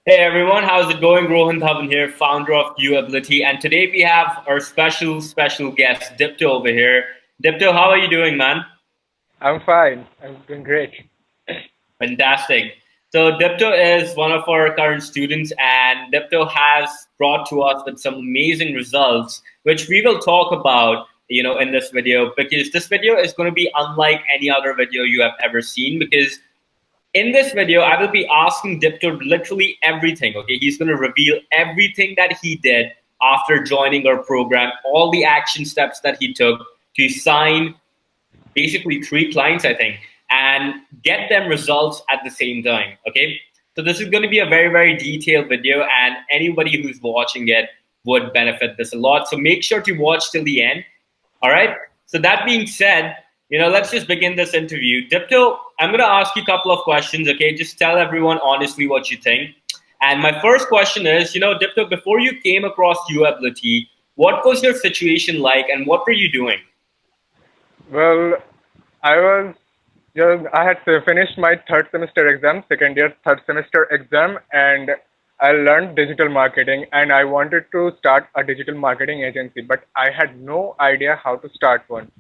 Hey everyone, how's it going? Rohan Dhawan here, founder of UAbility, and today we have our special guest, Dipto over here. Dipto, how are you doing, man? I'm fine. I'm doing great. Fantastic. So Dipto is one of our current students, and Dipto has brought to us with some amazing results, which we will talk about, in this video, because this video is going to be unlike any other video you have ever seen, because in this video, I will be asking Dipto literally everything. Okay, he's going to reveal everything that he did after joining our program, all the action steps that he took to sign basically three clients, I think, and get them results at the same time. Okay, so this is going to be a very detailed video, and anybody who's watching it would benefit this a lot. So make sure to watch till the end. All right. So that being said, let's just begin this interview. Dipto, I'm going to ask you a couple of questions. Okay, just tell everyone honestly what you think. And my first question is, Dipto, before you came across UAbility, what was your situation like, and what were you doing? Well, I was I had finished my third semester exam, second year third semester exam, and I learned digital marketing, and I wanted to start a digital marketing agency, but I had no idea how to start one.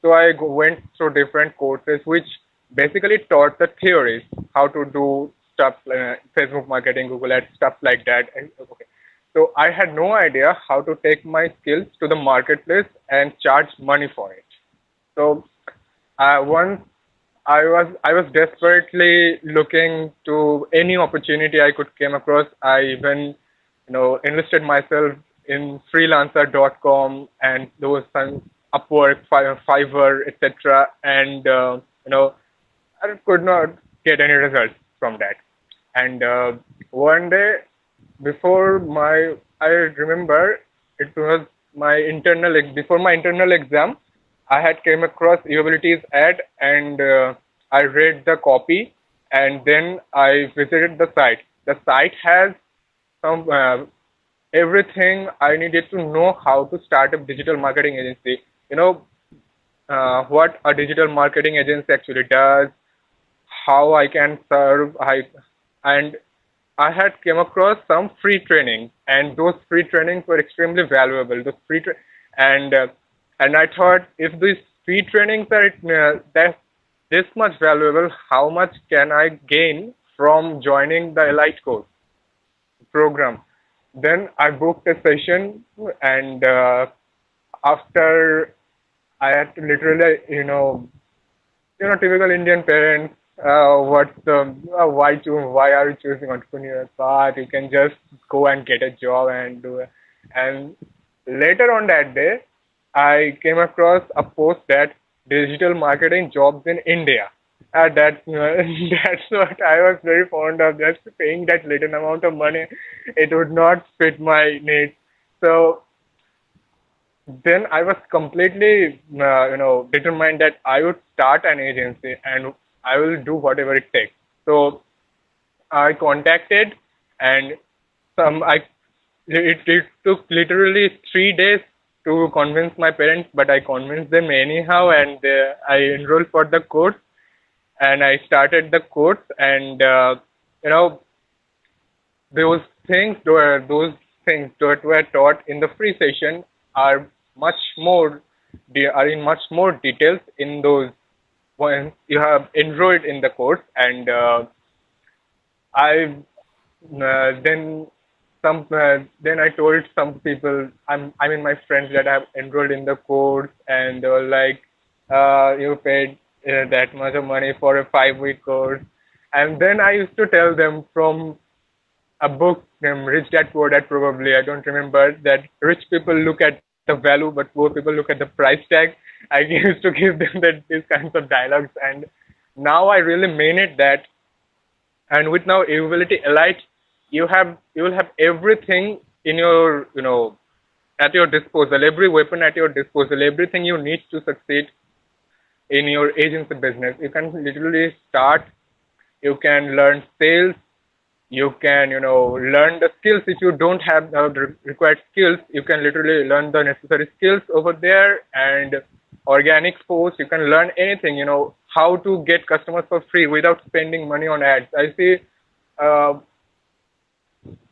So I went through different courses, which basically taught the theories, how to do stuff, Facebook marketing, Google Ads, stuff like that. And, okay. So I had no idea how to take my skills to the marketplace and charge money for it. So once I was desperately looking to any opportunity I could came across. I even enlisted myself in freelancer.com and those some Upwork, Fiverr, etc. And I could not get any results from that. And one day before my I remember it was my before my internal exam. I had came across UAbility's ad, and I read the copy, and then I visited the site. The site has some everything I needed to know how to start a digital marketing agency. You know what a digital marketing agency actually does, how I can serve. And I had came across some free training, and those free trainings were extremely valuable. And and I thought, if these free trainings are that this much valuable, how much can I gain from joining the Elite course program? Then I booked a session, and after I had to literally, typical Indian parents. What's the why are you choosing entrepreneur path? You can just go and get a job and do it. And later on that day, I came across a post that digital marketing jobs in India. That that's what I was very fond of. Just paying that little amount of money, it would not fit my needs. So then I was completely, determined that I would start an agency and I will do whatever it takes. So I contacted, and it took literally 3 days to convince my parents, but I convinced them anyhow, and I enrolled for the course, and I started the course, and you know those things that were taught in the free session are much more are in much more details in those when you have enrolled in the course. And I then then I told some people, I mean my friends, that I have enrolled in the course, and they were like, you paid that much of money for a 5 week course. And then I used to tell them from a book named Rich Dad Poor Dad, probably, I don't remember, that rich people look at the value but poor people look at the price tag. I used to give them these kinds of dialogues, and now I really mean it that. And with now Ability Elite, you will have everything in your at your disposal, every weapon at your disposal, everything you need to succeed in your agency business. You can literally start, you can learn sales, you can learn the skills. If you don't have the required skills, you can literally learn the necessary skills over there. And organic posts, you can learn anything, how to get customers for free without spending money on ads. I see uh,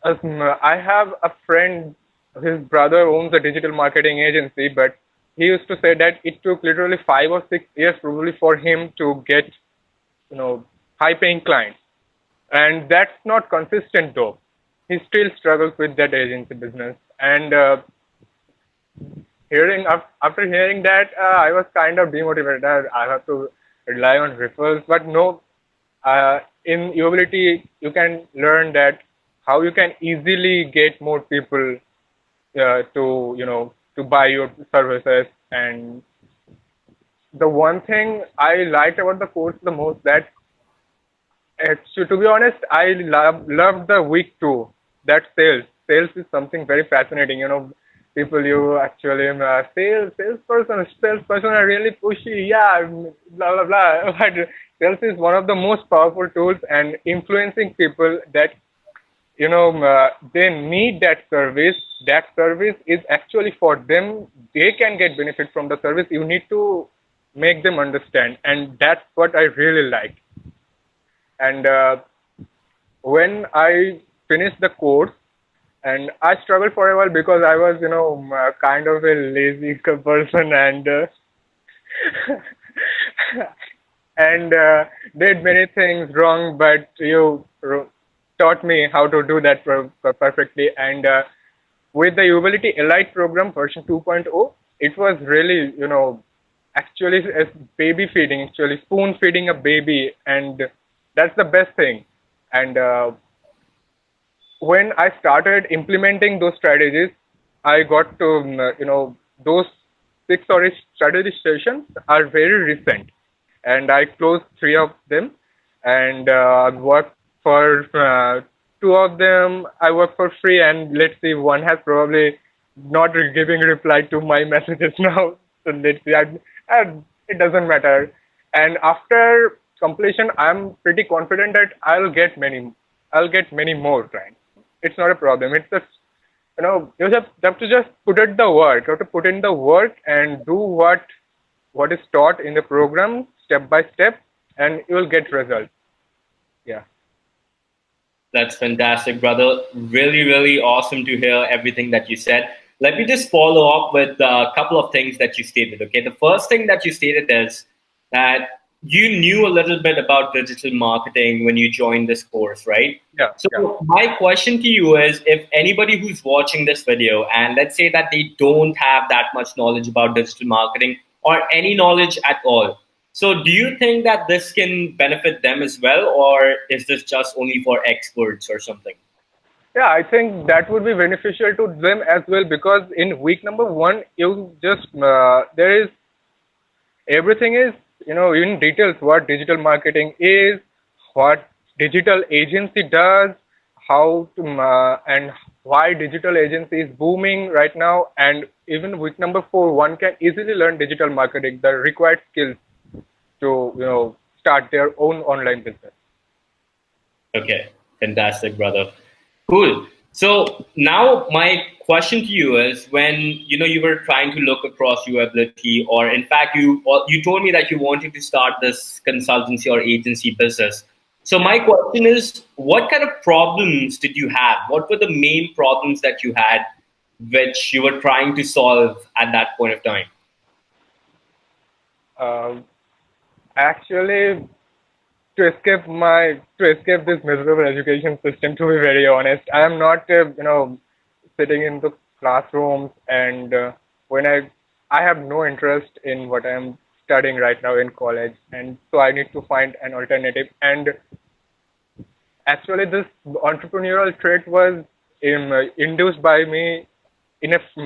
I have a friend, his brother owns a digital marketing agency, but he used to say that it took literally 5 or 6 years probably for him to get, high paying clients. And that's not consistent though. He still struggles with that agency business. And after hearing that, I was kind of demotivated. I have to rely on referrals, but no. In UAbility, you can learn that how you can easily get more people to buy your services. And the one thing I liked about the course the most that to be honest, I love the week two. That sales is something very fascinating. People you actually salesperson are really pushy. Yeah, blah blah blah. But sales is one of the most powerful tools and influencing people that they need that service. That service is actually for them. They can get benefit from the service. You need to make them understand, and that's what I really like. And when I finished the course, and I struggled for a while because I was, kind of a lazy person and and did many things wrong. But you taught me how to do that perfectly. And with the UAbility Elite program version 2.0, it was really, actually a baby feeding, actually spoon feeding a baby, and that's the best thing. And when I started implementing those strategies, I got to, those 6 or 8 strategy sessions are very recent. And I closed 3 of them and worked for 2 of them. I work for free, and let's see, one has probably not giving reply to my messages now. So let's see, it doesn't matter. And after completion, I'm pretty confident that I'll get many more clients. It's not a problem. It's just, you just have to just put in the work. You have to put in the work and do what is taught in the program step by step, and you will get results. Yeah. That's fantastic, brother. Really, really awesome to hear everything that you said. Let me just follow up with a couple of things that you stated. Okay, the first thing that you stated is that you knew a little bit about digital marketing when you joined this course, right? Yeah. So Yeah. my question to you is, if anybody who's watching this video and let's say that they don't have that much knowledge about digital marketing or any knowledge at all, so do you think that this can benefit them as well, or is this just only for experts or something? Yeah, I think that would be beneficial to them as well, because in week number one, you just there is everything is, in details what digital marketing is, what digital agency does, how to and why digital agency is booming right now. And even week number four, one can easily learn digital marketing, the required skills to start their own online business. Okay, fantastic, brother. Cool. So now my question to you is, when you were trying to look across your ability, or in fact you told me that you wanted to start this consultancy or agency business. So my question is, what kind of problems did you have? What were the main problems that you had, which you were trying to solve at that point of time? Um, Actually, to escape this miserable education system, to be very honest, I am not sitting in the classrooms, and when I have no interest in what I am studying right now in college, and so I need to find an alternative. And actually, this entrepreneurial trait was induced by me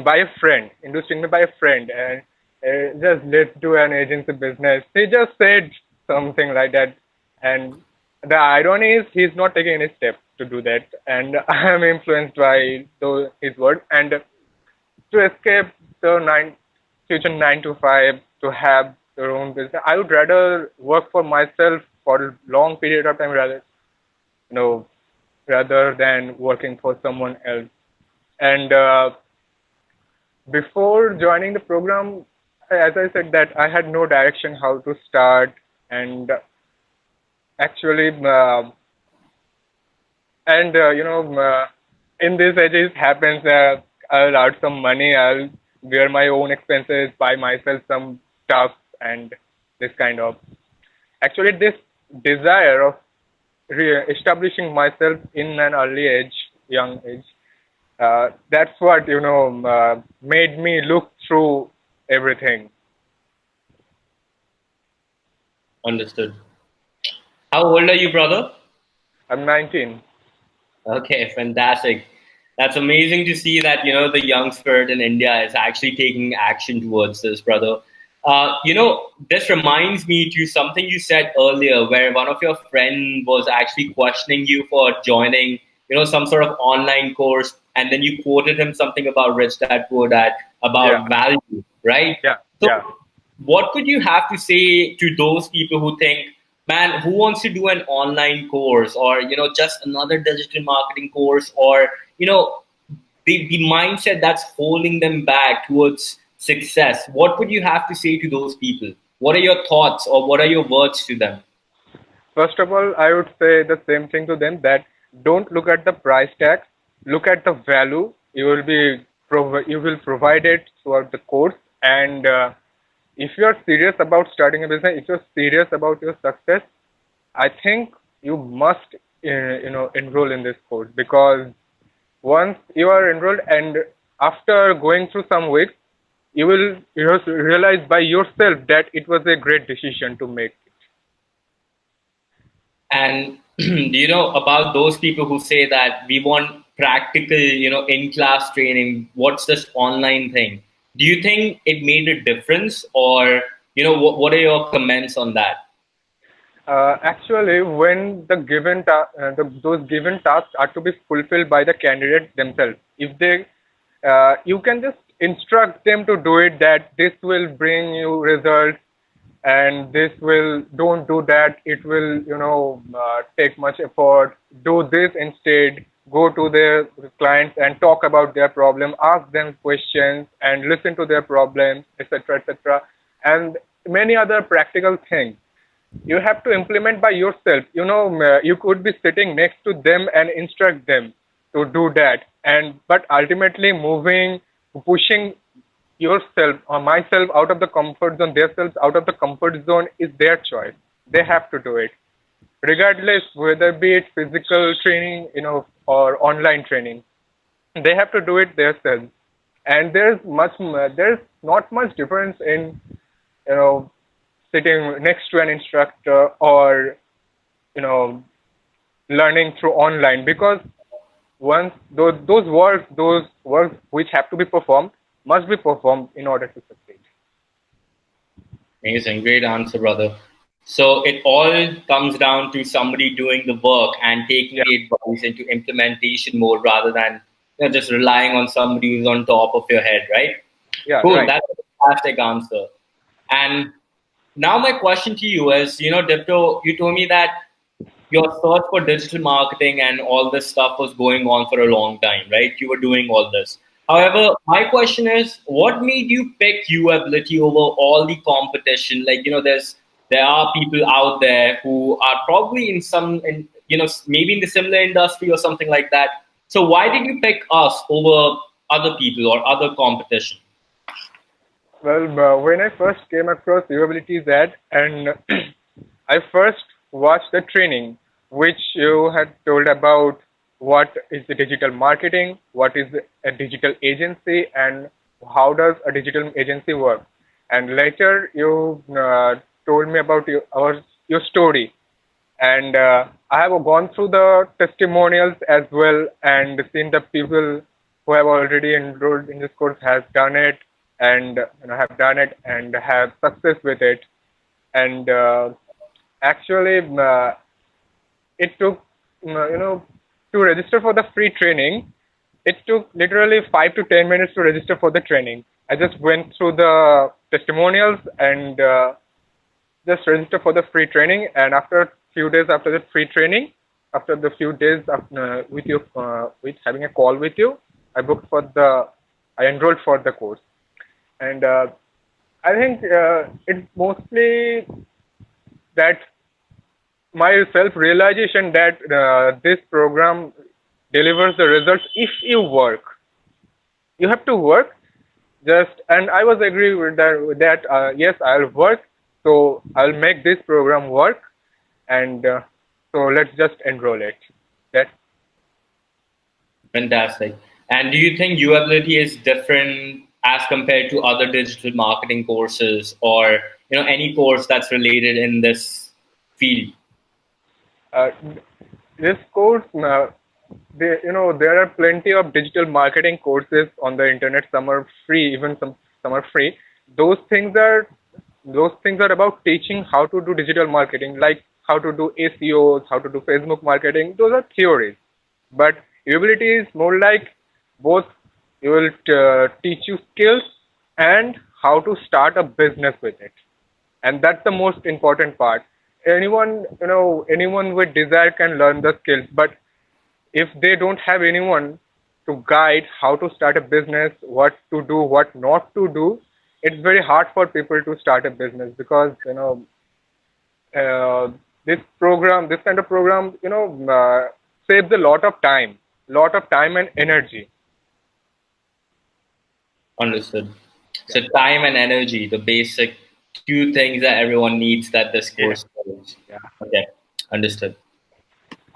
by a friend, induced in me by a friend, and just let's do an agency business. He just said something like that, and the irony is he's not taking any steps to do that, and I am influenced by his words. And to escape the future 9 to 5, to have your own business, I would rather work for myself for a long period of time, you know, rather than working for someone else. And before joining the program, as I said, that I had no direction how to start, and actually, and in this age it happens that I'll add some money, I'll bear my own expenses, buy myself some stuff, and this kind of. Actually, this desire of establishing myself in an early age, young age, that's what made me look through everything. Understood. How old are you, brother? I'm 19. Okay, fantastic. That's amazing to see that, the young spirit in India is actually taking action towards this, brother. This reminds me to something you said earlier, where one of your friend was actually questioning you for joining, some sort of online course, and then you quoted him something about Rich Dad Poor Dad, Yeah, about value, right? yeah, So yeah. what could you have to say to those people who think, man, who wants to do an online course, or just another digital marketing course, or the mindset that's holding them back towards success? What would you have to say to those people? What are your thoughts, or what are your words to them? First of all, I would say the same thing to them, that don't look at the price tag, look at the value you will provide it throughout the course. And if you are serious about starting a business, if you're serious about your success, I think you must enroll in this course, because once you are enrolled and after going through some weeks, you will realize by yourself that it was a great decision to make. And do you know about those people who say that we want practical, in class training? What's this online thing? Do you think it made a difference, or what are your comments on that? Actually, when those given tasks are to be fulfilled by the candidate themselves, if they, you can just instruct them to do it, that this will bring you results, and this will, don't do that, it will take much effort, do this instead, go to their clients and talk about their problem, ask them questions and listen to their problems, etc., etc., and many other practical things you have to implement by yourself. You could be sitting next to them and instruct them to do that, and but ultimately pushing yourself or myself out of the comfort zone, themselves out of the comfort zone, is their choice. They have to do it, regardless whether be it physical training, or online training. They have to do it themselves, and there's not much difference in you know sitting next to an instructor, or you know learning through online, because once those works which have to be performed must be performed in order to succeed. Amazing, great answer, brother. So it all comes down to somebody doing the work and taking Yeah, the advice into implementation mode, rather than just relying on somebody who's on top of your head, right? yeah, Cool, right. that's a fantastic answer. And now my question to you is, Dipto, you told me that your search for digital marketing and all this stuff was going on for a long time, right? You were doing all this. However, my question is, what made you pick UAbility over all the competition? Like, there are people out there who are probably maybe in the similar industry or something like that. So why did you pick us over other people or other competition? Well, when I first came across UAbility's ad, and I first watched the training which you had told about what is the digital marketing, what is a digital agency, and how does a digital agency work. And later you told me about your story, and I have gone through the testimonials as well, and seen the people who have already enrolled in this course has done it, and have done it and have success with it. And actually, it took to register for the free training. It took literally 5 to 10 minutes to register for the training. I just went through the testimonials and just register for the free training, and after a few days after the free training, after the few days with you, with having a call with you, I booked for the I enrolled for the course. And I think it's mostly that my self realization that this program delivers the results if you work. You have to work. Just and I was agree with that. Yes, I'll work. So I'll make this program work, and so let's just enroll it. That Fantastic. And do you think UAbility is different as compared to other digital marketing courses, or any course that's related in this field? uh, this course, there are plenty of digital marketing courses on the internet. Some are free, even some are free. Those things are those things are about teaching how to do digital marketing, like how to do SEOs, how to do Facebook marketing. Those are theories. But ability is more like both. It will teach you skills and how to start a business with it, and that's the most important part. Anyone with desire can learn the skills, but if they don't have anyone to guide how to start a business, what to do, what not to do, it's very hard for people to start a business, because uh, this kind of program, saves a lot of time and energy. Understood. Yeah, So time and energy, the basic two things that everyone needs that this yeah, course covers. yeah, Okay, understood.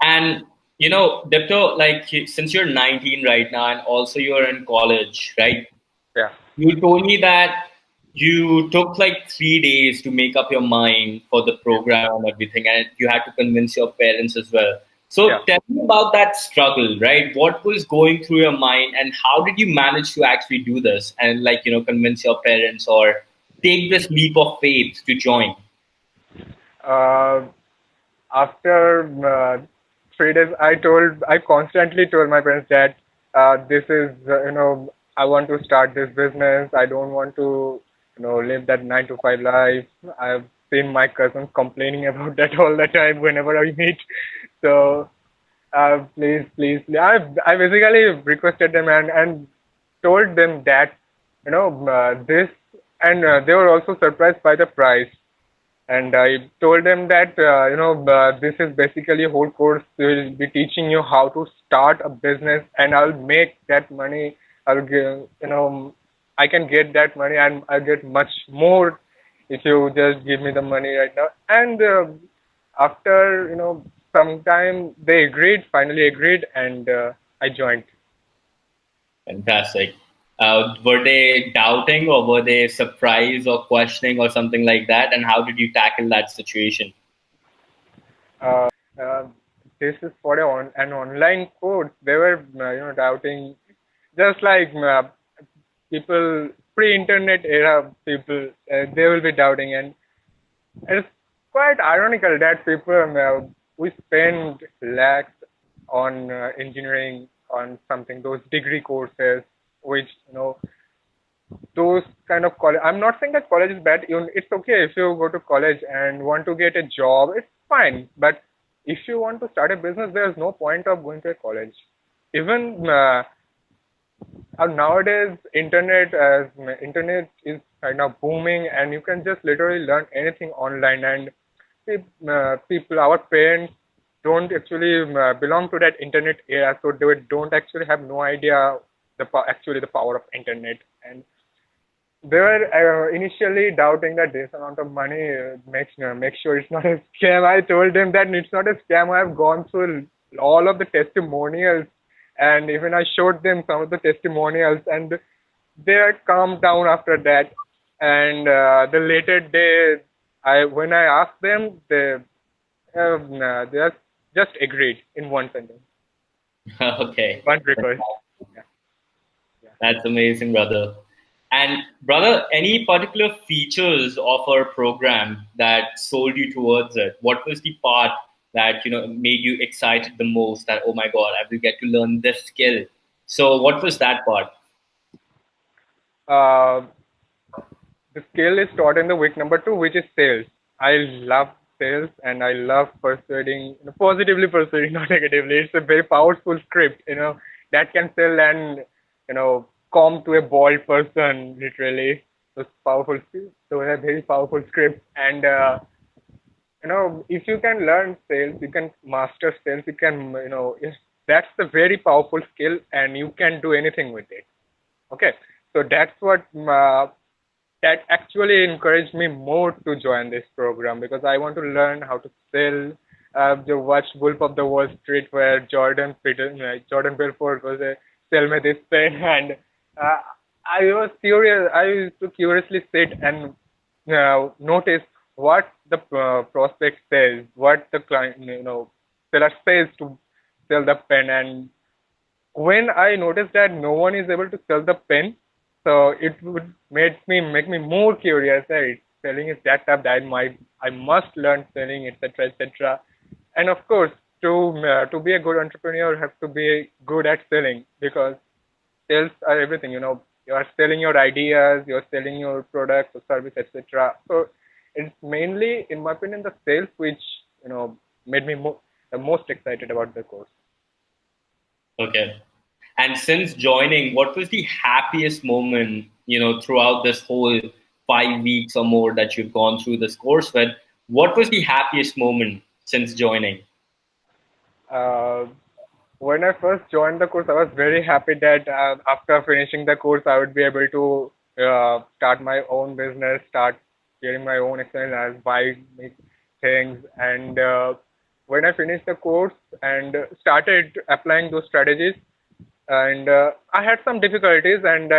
And Dipto, like since you're 19 right now, and also you're in college, right? yeah, You told me that you took like 3 days to make up your mind for the yeah, program and everything, and you had to convince your parents as well. yeah. So tell me about that struggle, right? What was going through your mind, and how did you manage to actually do this and convince your parents or take this leap of faith to join? Uh, After 3 days, I constantly told my parents that this is, I want to start this business. I don't want to, live that 9 to 5 life. I've seen my cousins complaining about that all the time whenever I meet. So please. I basically requested them and told them that, this, and they were also surprised by the price. And I told them that this is basically a whole course. Will be teaching you how to start a business, and I'll make that money. I'll give, I can get that money, and I'll get much more if you just give me the money right now. And after some time, they agreed. Finally agreed, and I joined. Fantastic. Were they doubting or were they surprised or questioning or something like that? And how did you tackle that situation? Uh, this is for an online course. They were, doubting, just like people pre-internet era people. They will be doubting, and it's quite ironical that people we spend lakhs on engineering, on something, those degree courses, which those kind of college. I'm not saying that college is bad. Even it's okay if you go to college and want to get a job. It's fine. But if you want to start a business, there's no point of going to a college. Even nowadays, internet is kind of booming, and you can just literally learn anything online. And people, our parents, don't actually belong to that internet era, so they don't actually have no idea actually the power of internet. And they were initially doubting that this amount of money make sure it's not a scam. I told them that it's not a scam. I've gone through all of the testimonials, and even I showed them some of the testimonials, and they had calmed down after that. And the later day, when I asked them, they just agreed in one sentence, Okay. one request. Yeah, yeah. That's amazing, brother. And brother, any particular features of our program that sold you towards it? What was the part that made you excited the most? That, oh my God, I will get to learn this skill. So what was that part? Uh, the skill is taught in the week number 2, which is sales. I love sales, and I love persuading, positively persuading, not negatively. It's a very powerful script, that can sell and, come to a bald person, literally. Those powerful, so a very powerful script. And, if you can learn sales, you can master sales, you can, that's a very powerful skill, and you can do anything with it. Okay, so that's what that actually encouraged me more to join this program, because I want to learn how to sell. The watch Wolf of the Wall Street, where Jordan Belfort was a sell me this pen, and uh, I was curious. I used to curiously sit and notice what the prospect says, what the client, seller says to sell the pen. And when I noticed that no one is able to sell the pen, so it would make me more curious. Right? Selling is that tough that I must learn selling, etc., etc. And of course, to be a good entrepreneur, you have to be good at selling, because sales are everything. You are selling your ideas, you're selling your products or service, etc. So it's mainly, in my opinion, the sales which made me the most excited about the course. Okay. And since joining, what was the happiest moment, throughout this whole 5 weeks or more that you've gone through this course with? What was the happiest moment since joining? Uh, when I first joined the course, I was very happy that after finishing the course, I would be able to start my own business, start getting my own expenses, buy things. And when I finished the course and started applying those strategies, and I had some difficulties, and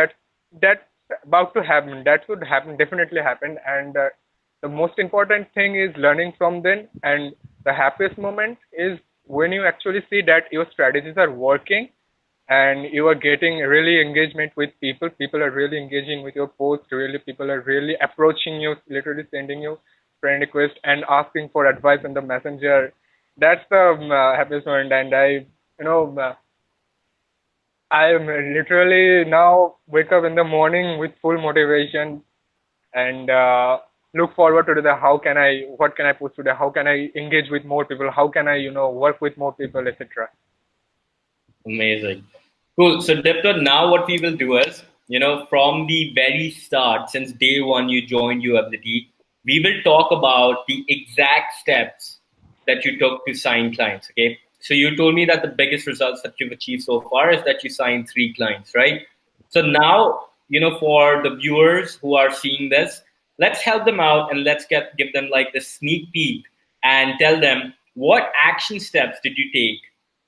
that's about to happen. That should happen, definitely happen. And the most important thing is learning from them. And the happiest moment is when you actually see that your strategies are working, and you are getting really engagement with people. People are really engaging with your post. Really, people are really approaching you, literally sending you friend request and asking for advice on the messenger. That's the happiest moment. And you know, uh, I literally now wake up in the morning with full motivation, and look forward to the what can I post today, how can I engage with more people, how can I work with more people, etc. Amazing. Cool. So, Dipta, now what we will do is, from the very start, since day one you joined UAbility, we will talk about the exact steps that you took to sign clients. Okay. So, you told me that the biggest results that you've achieved so far is that you signed 3 clients, right? So, now, for the viewers who are seeing this, let's help them out and let's give them like the sneak peek and tell them what action steps did you take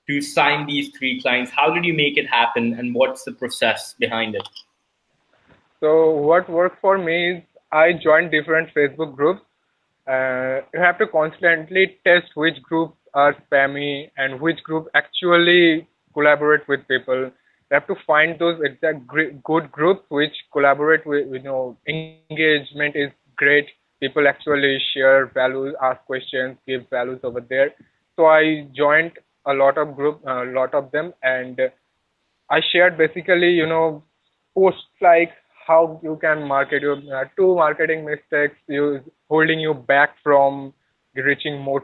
to sign these 3 clients? How did you make it happen, and what's the process behind it? So what worked for me is I joined different Facebook groups. You have to constantly test which groups are spammy and which group actually collaborate with people. You have to find those exact good groups which collaborate with, engagement is great. People actually share values, ask questions, give values over there. So I joined a lot of them, and I shared basically, posts like how you can market your 2 marketing mistakes you holding you back from reaching more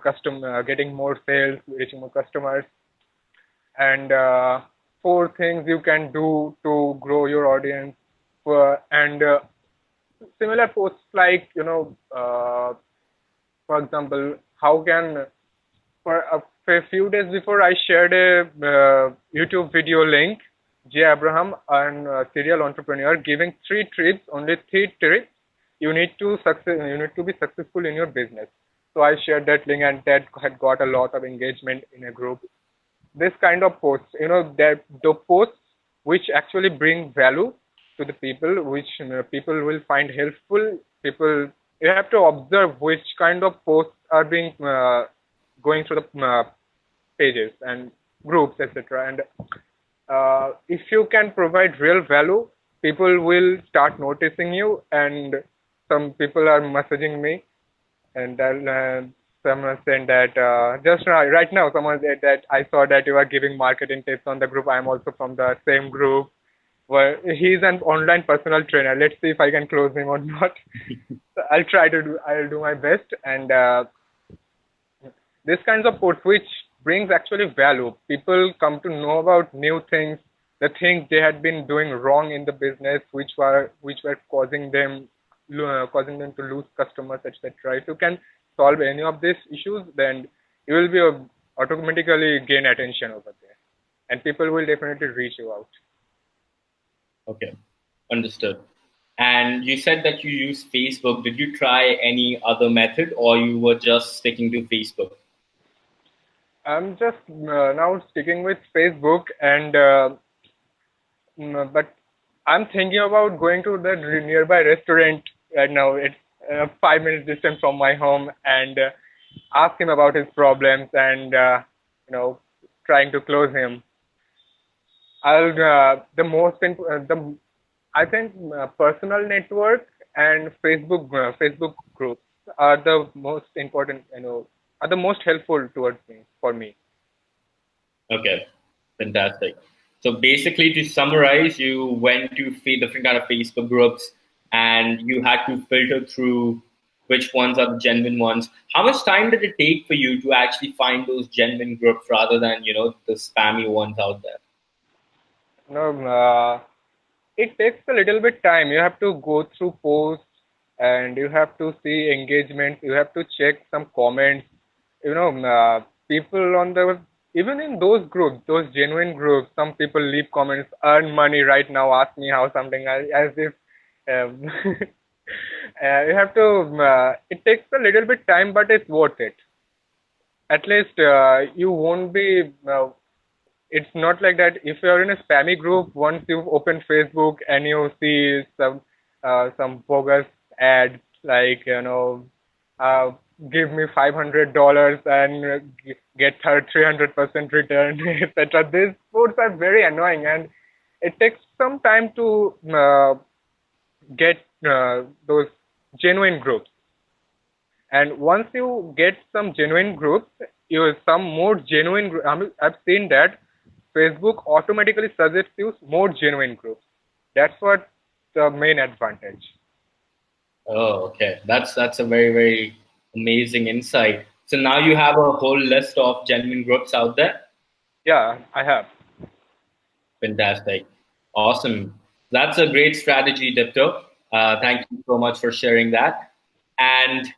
getting more sales, reaching more customers, and 4 things you can do to grow your audience. And similar posts like, for example, how can for a few days before, I shared a YouTube video link, J. Abraham, an serial entrepreneur, giving 3 tips, only 3 tips you need to be successful in your business. So I shared that link, and that had got a lot of engagement in a group. This kind of posts, that the posts which actually bring value to the people, which people will find helpful. People, you have to observe which kind of posts are being going through the pages and groups, etc. And if you can provide real value, people will start noticing you. And some people are messaging me, and someone said that just right now, someone said that I saw that you are giving marketing tips on the group. I'm also from the same group. Well, he's an online personal trainer. Let's see if I can close him or not. I'll do my best. And this kinds of posts which brings actually value. People come to know about new things, the things they had been doing wrong in the business, which were causing them to lose customers, etc. If you can solve any of these issues, then you will be automatically gain attention over there. and people will definitely reach you out. Okay, understood. And you said that you use Facebook. Did you try any other method, or you were just sticking to Facebook? I'm just now sticking with Facebook, and but I'm thinking about going to the nearby restaurant right now. It's 5 minutes distance from my home, and ask him about his problems, and you know, trying to close him. I'll the most the I think personal network and Facebook groups are the most important, are the most helpful towards me for me. Okay, fantastic. So basically, to summarize, you went to different kind of Facebook groups, and you had to filter through which ones are the genuine ones. How much time did it take for you to actually find those genuine groups rather than the spammy ones out there? No, it takes a little bit time. You have to go through posts, and you have to see engagements. You have to check some comments. People on the even in those groups, those genuine groups, some people leave comments, earn money right now, ask me how something, as if um, you have to. It takes a little bit time, but it's worth it. At least you won't be it's not like that. If you're in a spammy group, once you open Facebook and you see some bogus ads like uh, give me $500 and get her 300% return, etc. These posts are very annoying, and it takes some time to get those genuine groups. And once you get some genuine groups, you some more genuine. I mean, I've seen that Facebook automatically suggests you more genuine groups. That's what the main advantage. Oh, okay. That's a very, very amazing insight. So now you have a whole list of genuine groups out there. Yeah, I have. Fantastic. Awesome. That's a great strategy, Dipto. Thank you so much for sharing that. And,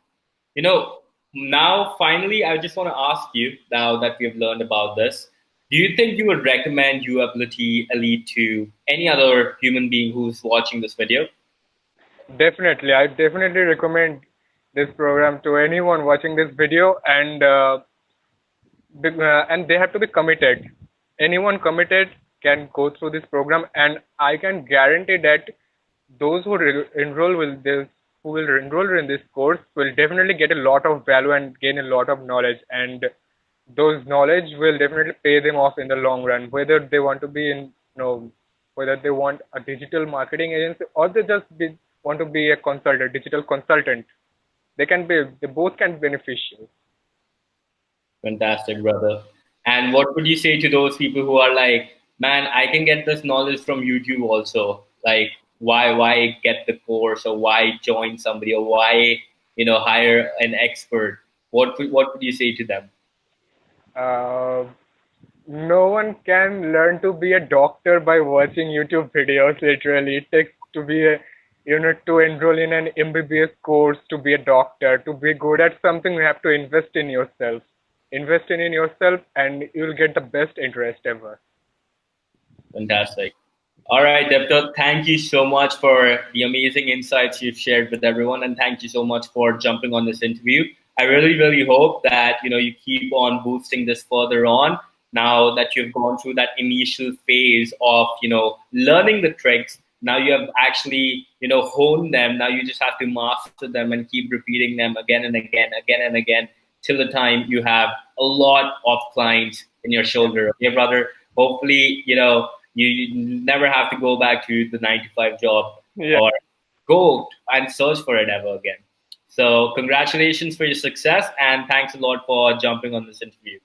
you know, now finally, I just want to ask you, now that we have learned about this, do you think you would recommend UAbility Elite to any other human being who's watching this video? Definitely, I definitely recommend this program to anyone watching this video, and they have to be committed. Anyone committed can go through this program, and I can guarantee that those who enroll with this, who will enroll in this course, will definitely get a lot of value and gain a lot of knowledge, and those knowledge will definitely pay them off in the long run. Whether they want to be in, whether they want a digital marketing agency or they just want to be a consultant, digital consultant, they both can be beneficial. Fantastic, brother. And what would you say to those people who are like, man, I can get this knowledge from YouTube also. Like, why get the course, or why join somebody, or why hire an expert? What would you say to them? Uh, no one can learn to be a doctor by watching YouTube videos. Literally, it takes to be a, to enroll in an MBBS course to be a doctor. To be good at something, you have to invest in yourself. Invest in yourself, and you'll get the best interest ever. Fantastic. All right, Depto, thank you so much for the amazing insights you've shared with everyone, and thank you so much for jumping on this interview. I really, really hope that you keep on boosting this further on. Now that you've gone through that initial phase of learning the tricks, now you have actually honed them. Now you just have to master them and keep repeating them again and again, again and again, till the time you have a lot of clients in your shoulder. Okay, brother. Hopefully, you never have to go back to the 9 to 5 job Yeah. or go and search for it ever again. So, congratulations for your success, and thanks a lot for jumping on this interview.